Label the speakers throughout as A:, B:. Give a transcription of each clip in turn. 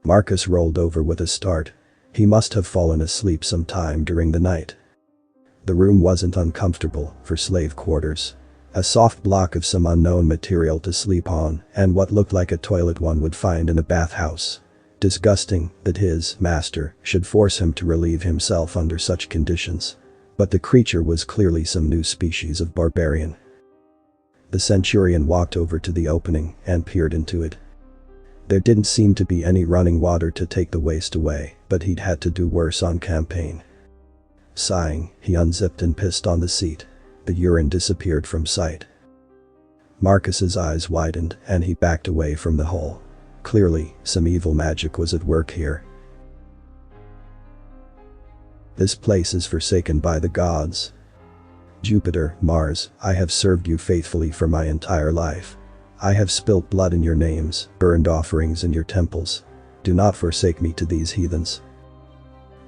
A: Marcus rolled over with a start. He must have fallen asleep sometime during the night. The room wasn't uncomfortable for slave quarters. A soft block of some unknown material to sleep on, and what looked like a toilet one would find in a bathhouse. Disgusting that his master should force him to relieve himself under such conditions. But the creature was clearly some new species of barbarian. The Centurion walked over to the opening and peered into it. There didn't seem to be any running water to take the waste away, but he'd had to do worse on campaign. Sighing, he unzipped and pissed on the seat. The urine disappeared from sight. Marcus's eyes widened and he backed away from the hole. Clearly, some evil magic was at work here. This place is forsaken by the gods. Jupiter, Mars, I have served you faithfully for my entire life. I have spilt blood in your names, burned offerings in your temples. Do not forsake me to these heathens.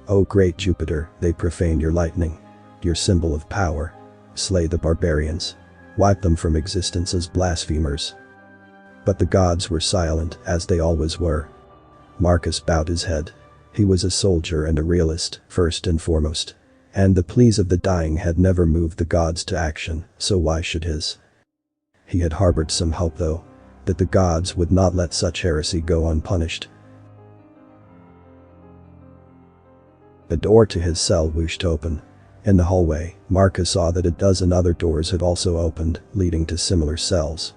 A: O great Jupiter, they profane your lightning, your symbol of power. Slay the barbarians. Wipe them from existence as blasphemers. But the gods were silent, as they always were. Marcus bowed his head. He was a soldier and a realist, first and foremost. And the pleas of the dying had never moved the gods to action, so why should his? He had harbored some hope though, that the gods would not let such heresy go unpunished. The door to his cell whooshed open. In the hallway, Marcus saw that a dozen other doors had also opened, leading to similar cells.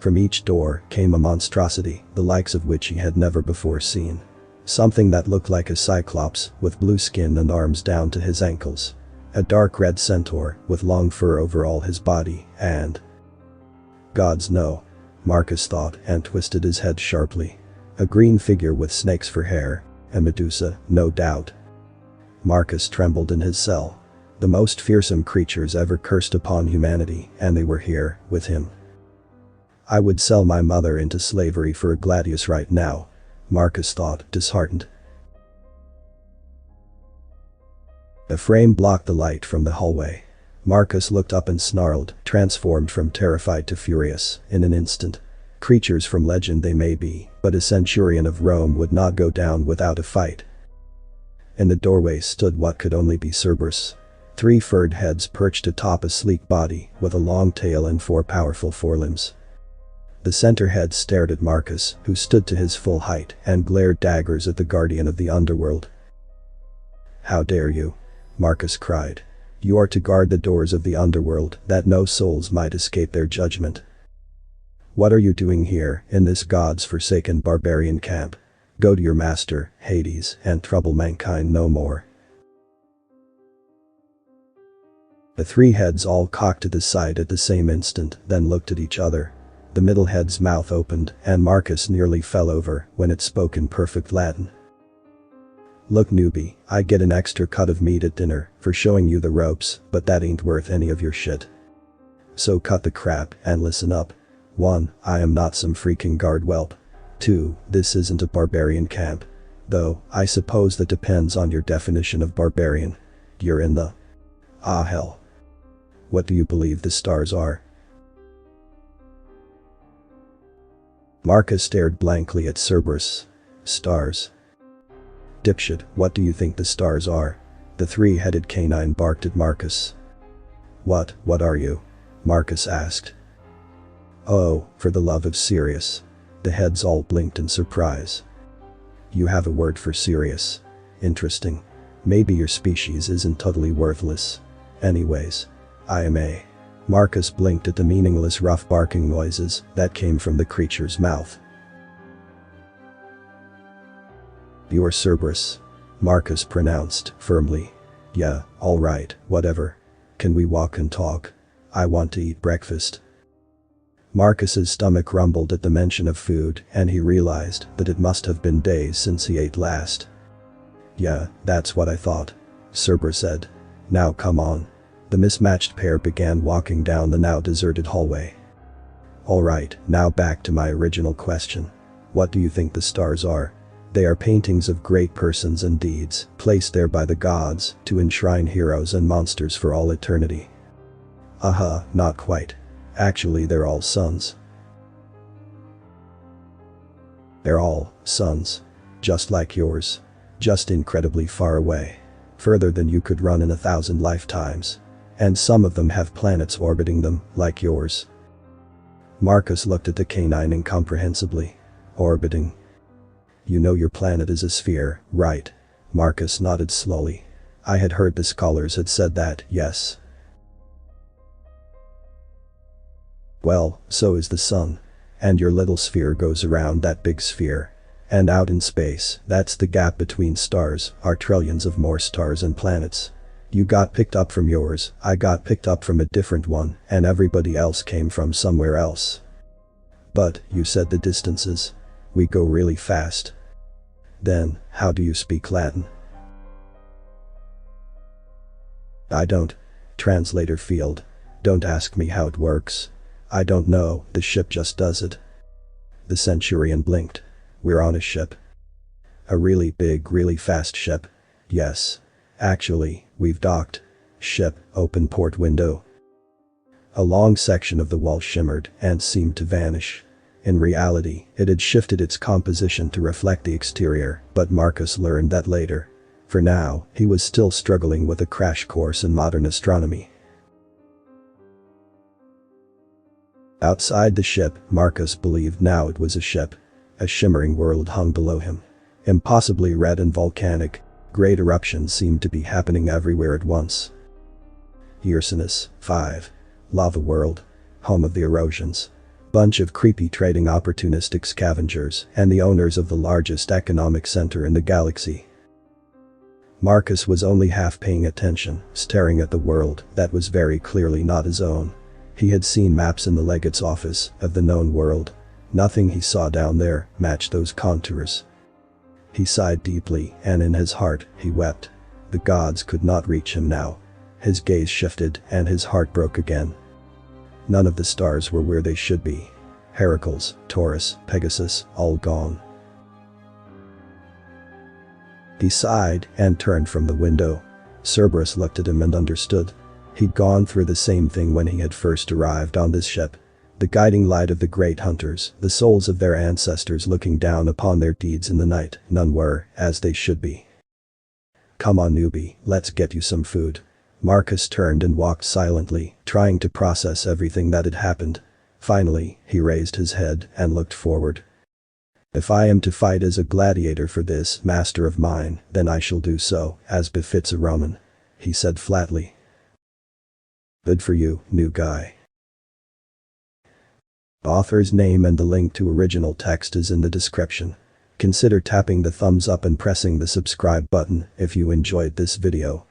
A: From each door came a monstrosity, the likes of which he had never before seen. Something that looked like a cyclops, with blue skin and arms down to his ankles. A dark red centaur, with long fur over all his body, and… Gods no, Marcus thought and twisted his head sharply. A green figure with snakes for hair. A Medusa, no doubt. Marcus trembled in his cell. The most fearsome creatures ever cursed upon humanity, and they were here, with him. I would sell my mother into slavery for a gladius right now, Marcus thought, disheartened. A frame blocked the light from the hallway. Marcus looked up and snarled, transformed from terrified to furious, in an instant. Creatures from legend they may be, but a centurion of Rome would not go down without a fight. In the doorway stood what could only be Cerberus. 3 furred heads perched atop a sleek body, with a long tail and 4 powerful forelimbs. The center head stared at Marcus, who stood to his full height, and glared daggers at the guardian of the underworld. How dare you? Marcus cried. You are to guard the doors of the underworld, that no souls might escape their judgment. What are you doing here, in this god's forsaken barbarian camp? Go to your master, Hades, and trouble mankind no more. The 3 heads all cocked to the side at the same instant, then looked at each other. The middle head's mouth opened, and Marcus nearly fell over when it spoke in perfect Latin. Look newbie, I get an extra cut of meat at dinner for showing you the ropes, but that ain't worth any of your shit. So cut the crap and listen up. 1. I am not some freaking guard whelp. 2. This isn't a barbarian camp. Though, I suppose that depends on your definition of barbarian. You're in the… Ah hell. What do you believe the stars are? Marcus stared blankly at Cerberus. Stars. Dipshit, what do you think the stars are? The 3-headed canine barked at Marcus. What are you? Marcus asked. Oh, for the love of Sirius. The heads all blinked in surprise. You have a word for Sirius. Interesting. Maybe your species isn't totally worthless. Anyways, I am a… Marcus blinked at the meaningless rough barking noises that came from the creature's mouth. You're Cerberus, Marcus pronounced firmly. Yeah, alright, whatever. Can we walk and talk? I want to eat breakfast. Marcus's stomach rumbled at the mention of food, and he realized that it must have been days since he ate last. Yeah, that's what I thought, Cerberus said. Now come on. The mismatched pair began walking down the now deserted hallway. Alright, now back to my original question. What do you think the stars are? They are paintings of great persons and deeds, placed there by the gods, to enshrine heroes and monsters for all eternity. Not quite. Actually they're all suns. They're all suns. Just like yours. Just incredibly far away. Further than you could run in 1,000 lifetimes. And some of them have planets orbiting them, like yours. Marcus looked at the canine incomprehensibly. Orbiting. You know your planet is a sphere, right? Marcus nodded slowly. I had heard the scholars had said that, yes. Well, so is the sun. And your little sphere goes around that big sphere. And out in space, that's the gap between stars, are trillions of more stars and planets. You got picked up from yours, I got picked up from a different one, and everybody else came from somewhere else. But, you said the distances. We go really fast. Then, how do you speak Latin? I don't. Translator field. Don't ask me how it works. I don't know, the ship just does it. The Centurion blinked. We're on a ship. A really big, really fast ship. Yes. Actually, we've docked. Ship, open port window. A long section of the wall shimmered and seemed to vanish. In reality, it had shifted its composition to reflect the exterior, but Marcus learned that later. For now, he was still struggling with a crash course in modern astronomy. Outside the ship, Marcus believed now it was a ship. A shimmering world hung below him. Impossibly red and volcanic, great eruptions seemed to be happening everywhere at once. Ursinus, 5. Lava world. Home of the erosions. Bunch of creepy trading opportunistic scavengers and the owners of the largest economic center in the galaxy. Marcus was only half paying attention, staring at the world that was very clearly not his own. He had seen maps in the legate's office of the known world. Nothing he saw down there matched those contours. He sighed deeply, and in his heart, he wept. The gods could not reach him now. His gaze shifted, and his heart broke again. None of the stars were where they should be. Heracles, Taurus, Pegasus, all gone. He sighed and turned from the window. Cerberus looked at him and understood. He'd gone through the same thing when he had first arrived on this ship. The guiding light of the great hunters, the souls of their ancestors looking down upon their deeds in the night, none were, as they should be. Come on newbie, let's get you some food. Marcus turned and walked silently, trying to process everything that had happened. Finally, he raised his head and looked forward. If I am to fight as a gladiator for this master of mine, then I shall do so, as befits a Roman. He said flatly. Good for you, new guy. Author's name and the link to original text is in the description. Consider tapping the thumbs up and pressing the subscribe button if you enjoyed this video.